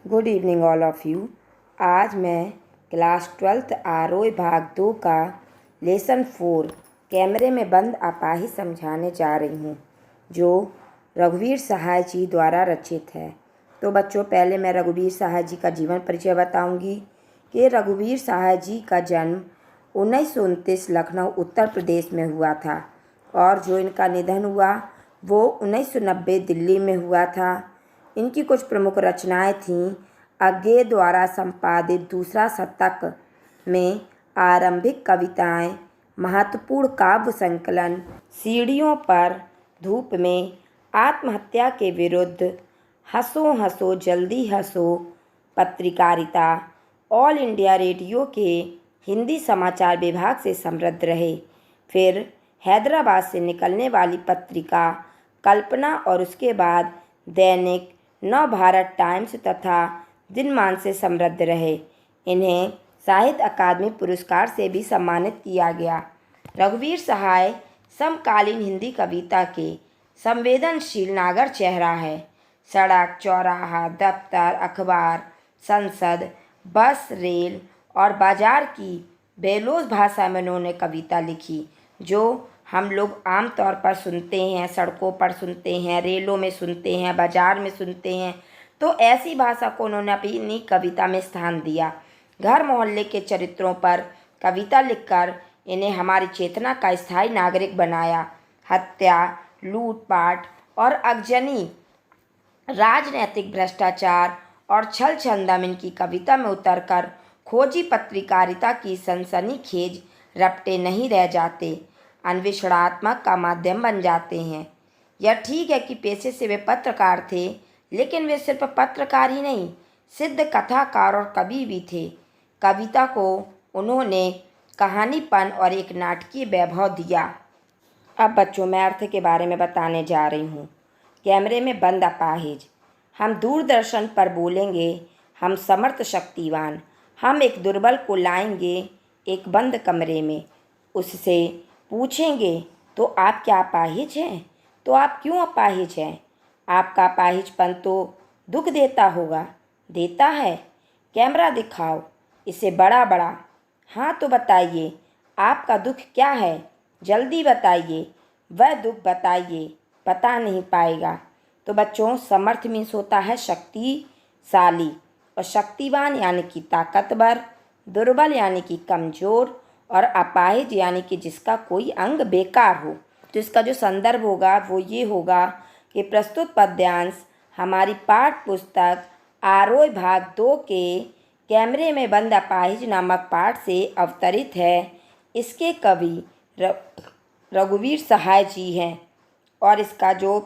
Good evening all of you. आज मैं class 12th ROA भाग 2 का लेसन 4 कैमरे में बंद अपाहिज समझाने जा रही हूँ, जो रघुवीर सहाय जी द्वारा रचित है। तो बच्चों, पहले मैं रघुवीर सहाय जी का जीवन परिचय बताऊंगी कि रघुवीर सहाय जी का जन्म 1929 लखनऊ उत्तर प्रदेश में हुआ था और जो इनका निधन हुआ वो 1990 दिल्ली में हुआ था। इनकी कुछ प्रमुख रचनाएं थीं। अज्ञे द्वारा संपादित दूसरा शतक में आरंभिक कविताएं, महत्वपूर्ण काव्य संकलन सीढ़ियों पर धूप में, आत्महत्या के विरुद्ध, हंसो हंसो जल्दी हंसो, पत्रकारिता, ऑल इंडिया रेडियो के हिंदी समाचार विभाग से समृद्ध रहे। फिर हैदराबाद से निकलने वाली पत्रिका कल्पना और उसके बाद दैनिक नव भारत टाइम्स तथा दिनमान से समृद्ध रहे। इन्हें साहित्य अकादमी पुरस्कार से भी सम्मानित किया गया। रघुवीर सहाय समकालीन हिंदी कविता के संवेदनशील नागर चेहरा है। सड़क, चौराहा, दफ्तर, अखबार, संसद, बस, रेल और बाजार की बेलोज भाषा में उन्होंने कविता लिखी, जो हम लोग आमतौर पर सुनते हैं, सड़कों पर सुनते हैं, रेलों में सुनते हैं, बाजार में सुनते हैं। तो ऐसी भाषा को उन्होंने अपनी कविता में स्थान दिया। घर मोहल्ले के चरित्रों पर कविता लिखकर इन्हें हमारी चेतना का स्थायी नागरिक बनाया। हत्या, लूटपाट और अगजनी, राजनैतिक भ्रष्टाचार और छल छंदम इनकी कविता में उतरकर खोजी पत्रकारिता की सनसनीखेज रपटे नहीं रह जाते, अन्वेषणात्मक का माध्यम बन जाते हैं। यह ठीक है कि पेशे से वे पत्रकार थे, लेकिन वे सिर्फ पत्रकार ही नहीं, सिद्ध कथाकार और कवि भी थे। कविता को उन्होंने कहानीपन और एक नाटकीय वैभव दिया। अब बच्चों, मैं अर्थ के बारे में बताने जा रही हूँ। कैमरे में बंद अपाहिज। हम दूरदर्शन पर बोलेंगे, हम समर्थ शक्तिवान, हम एक दुर्बल को लाएंगे एक बंद कमरे में, उससे पूछेंगे तो आप क्या अपाहिज हैं? तो आप क्यों अपाहिज हैं? आपका अपाहिजपन तो दुख देता होगा। देता है? कैमरा दिखाओ इसे बड़ा बड़ा। हाँ तो बताइए, आपका दुख क्या है? जल्दी बताइए, वह दुख बताइए, बता नहीं पाएगा। तो बच्चों, समर्थ मीन्स होता है शक्तिशाली, और शक्तिवान यानी कि ताकतवर, दुर्बल यानी कि कमज़ोर, और अपाहिज यानी कि जिसका कोई अंग बेकार हो। तो इसका जो संदर्भ होगा वो ये होगा कि प्रस्तुत पद्यांश हमारी पाठ पुस्तक आरओए भाग 2 के कैमरे में बंद अपाहिज नामक पाठ से अवतरित है। इसके कवि रघुवीर सहाय जी हैं और इसका जो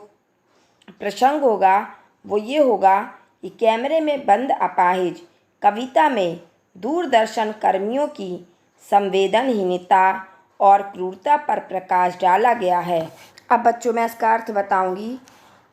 प्रसंग होगा वो ये होगा कि कैमरे में बंद अपाहिज कविता में दूरदर्शन कर्मियों की संवेदनहीनता और क्रूरता पर प्रकाश डाला गया है। अब बच्चों, मैं इसका अर्थ बताऊंगी।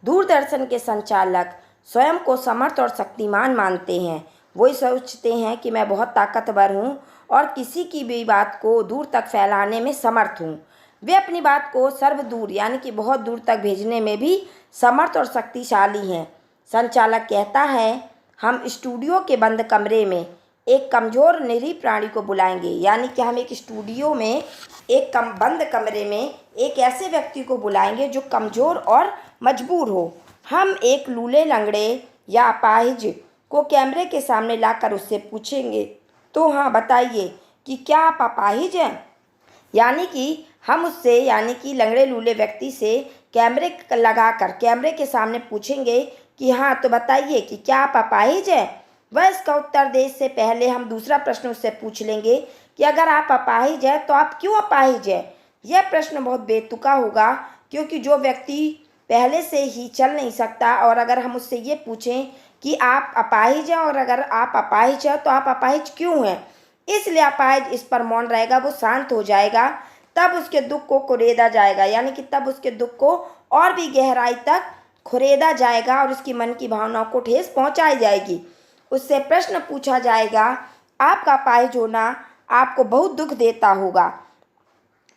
दूरदर्शन के संचालक स्वयं को समर्थ और शक्तिमान मानते हैं। वो सोचते हैं कि मैं बहुत ताकतवर हूँ और किसी की भी बात को दूर तक फैलाने में समर्थ हूँ। वे अपनी बात को सर्वदूर यानी कि बहुत दूर तक भेजने में भी समर्थ और शक्तिशाली हैं। संचालक कहता है, हम स्टूडियो के बंद कमरे में एक कमज़ोर निरीह प्राणी को बुलाएंगे, यानी कि हम एक स्टूडियो में एक बंद कमरे में एक ऐसे व्यक्ति को बुलाएंगे जो कमज़ोर और मजबूर हो। हम एक लूले लंगड़े या अपाहिज को कैमरे के सामने लाकर उससे पूछेंगे, तो हाँ बताइए कि क्या आप अपाहिज हैं? यानी कि हम उससे यानी कि लंगड़े लूले व्यक्ति से कैमरे लगाकर कैमरे के सामने पूछेंगे कि हाँ तो बताइए कि क्या आप अपाहिज हैं? वह इसका उत्तर दे इससे पहले हम दूसरा प्रश्न उससे पूछ लेंगे कि अगर आप अपाहिज हैं तो आप क्यों अपाहिज हैं? यह प्रश्न बहुत बेतुका होगा, क्योंकि जो व्यक्ति पहले से ही चल नहीं सकता और अगर हम उससे ये पूछें कि आप अपाहिज हैं और अगर आप अपाहिज हैं तो आप अपाहिज क्यों हैं, इसलिए अपाहिज इस पर मौन रहेगा, वो शांत हो जाएगा। तब उसके दुख को कुरेदा जाएगा, यानी कि तब उसके दुख को और भी गहराई तक खुरेदा जाएगा और उसकी मन की भावनाओं को ठेस पहुंचाई जाएगी। उससे प्रश्न पूछा जाएगा, आपका अपाहिज होना आपको बहुत दुख देता होगा,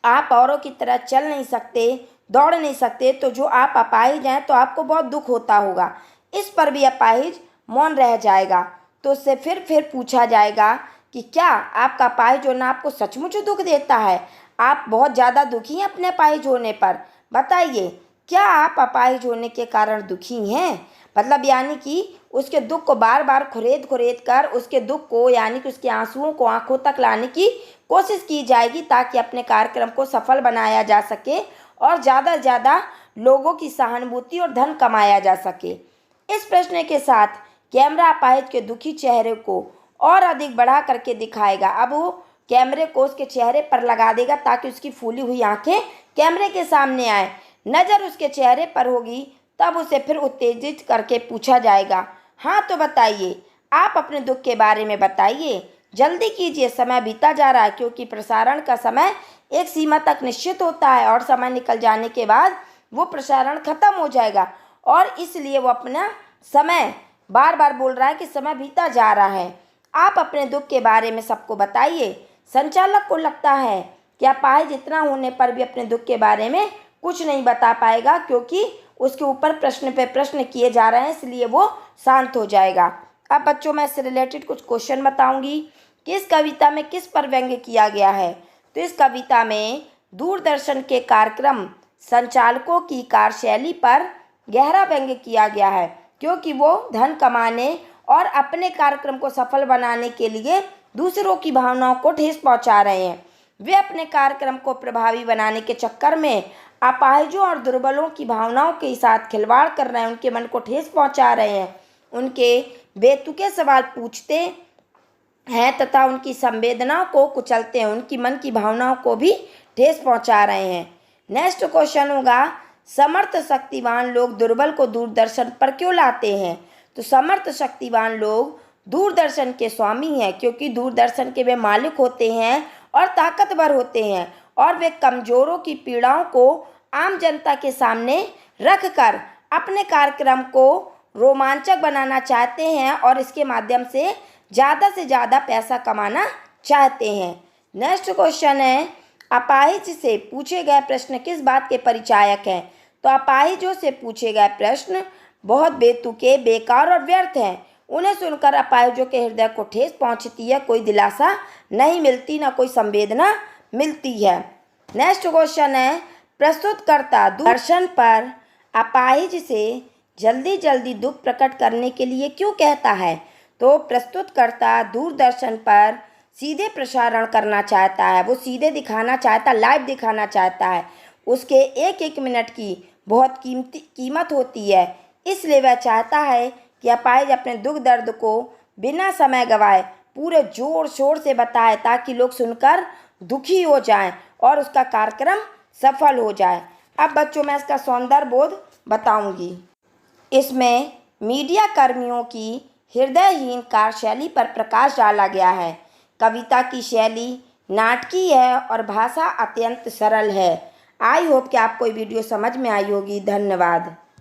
आप औरों की तरह चल नहीं सकते, दौड़ नहीं सकते, तो जो आप अपाहिज हैं तो आपको बहुत दुख होता होगा। इस पर भी अपाहिज मौन रह जाएगा। तो उससे फिर पूछा जाएगा कि क्या आपका अपाहिज होना आपको सचमुच दुख देता है? आप बहुत ज़्यादा दुखी हैं अपने अपाहिज होने पर? बताइए, क्या आप अपाहिज होने के कारण दुखी हैं? मतलब यानी कि उसके दुख को बार बार खुरेद कर उसके दुख को यानी कि उसके आंसुओं को आंखों तक लाने की कोशिश की जाएगी, ताकि अपने कार्यक्रम को सफल बनाया जा सके और ज़्यादा से ज़्यादा लोगों की सहानुभूति और धन कमाया जा सके। इस प्रश्न के साथ कैमरा अपाहिज के दुखी चेहरे को और अधिक बढ़ा करके दिखाएगा। अब वो कैमरे को उसके चेहरे पर लगा देगा ताकि उसकी फूली हुई आंखें कैमरे के सामने आए। नज़र उसके चेहरे पर होगी, तब उसे फिर उत्तेजित करके पूछा जाएगा, हाँ तो बताइए, आप अपने दुख के बारे में बताइए, जल्दी कीजिए, समय बीता जा रहा है। क्योंकि प्रसारण का समय एक सीमा तक निश्चित होता है और समय निकल जाने के बाद वो प्रसारण खत्म हो जाएगा, और इसलिए वो अपना समय बार बार बोल रहा है कि समय बीता जा रहा है। आप अपने दुख के बारे में सबको बताइए। संचालक को लगता है कि अपाहिज इतना होने पर भी अपने दुख के बारे में कुछ नहीं बता पाएगा, क्योंकि उसके ऊपर प्रश्न पे प्रश्न किए जा रहे हैं, इसलिए वो शांत हो जाएगा। अब बच्चों, मैं इससे रिलेटेड कुछ क्वेश्चन बताऊंगी कि इस कविता में किस पर व्यंग्य किया गया है। तो इस कविता में दूरदर्शन के कार्यक्रम संचालकों की कार्यशैली पर गहरा व्यंग्य किया गया है, क्योंकि वो धन कमाने और अपने कार्यक्रम को सफल बनाने के लिए दूसरों की भावनाओं को ठेस पहुंचा रहे हैं। वे अपने कार्यक्रम को प्रभावी बनाने के चक्कर में अपाहिजों और दुर्बलों की भावनाओं के साथ खिलवाड़ कर रहे हैं, उनके मन को ठेस पहुंचा रहे हैं, उनके बेतुके सवाल पूछते हैं तथा उनकी संवेदनाओं को कुचलते हैं, उनकी मन की भावनाओं को भी ठेस पहुंचा रहे हैं। नेक्स्ट क्वेश्चन होगा, समर्थ शक्तिवान लोग दुर्बल को दूरदर्शन पर क्यों लाते हैं? तो समर्थ शक्तिवान लोग दूरदर्शन के स्वामी हैं, क्योंकि दूरदर्शन के वे मालिक होते हैं और ताकतवर होते हैं, और वे कमजोरों की पीड़ाओं को आम जनता के सामने रखकर अपने कार्यक्रम को रोमांचक बनाना चाहते हैं और इसके माध्यम से ज़्यादा पैसा कमाना चाहते हैं। नेक्स्ट क्वेश्चन है, अपाहिज से पूछे गए प्रश्न किस बात के परिचायक हैं? तो अपाहिजों से पूछे गए प्रश्न बहुत बेतुके, बेकार और व्यर्थ हैं। उन्हें सुनकर अपाहिजों के हृदय को ठेस पहुंचती है, कोई दिलासा नहीं मिलती, ना कोई संवेदना मिलती है। नेक्स्ट क्वेश्चन है, प्रस्तुतकर्ता दूरदर्शन पर अपाहिज से जल्दी दुख प्रकट करने के लिए क्यों कहता है? तो प्रस्तुतकर्ता दूरदर्शन पर सीधे प्रसारण करना चाहता है, वो सीधे दिखाना चाहता, लाइव दिखाना चाहता है। उसके एक मिनट की बहुत कीमत होती है, इसलिए वह चाहता है कि अपाहिज अपने दुख दर्द को बिना समय गवाए पूरे जोर शोर से बताए, ताकि लोग सुनकर दुखी हो जाएं और उसका कार्यक्रम सफल हो जाए। अब बच्चों, मैं इसका सौंदर्य बोध बताऊंगी। इसमें मीडिया कर्मियों की हृदयहीन कार्यशैली पर प्रकाश डाला गया है। कविता की शैली नाटकीय है और भाषा अत्यंत सरल है। आई होप कि आपको ये वीडियो समझ में आई होगी। धन्यवाद।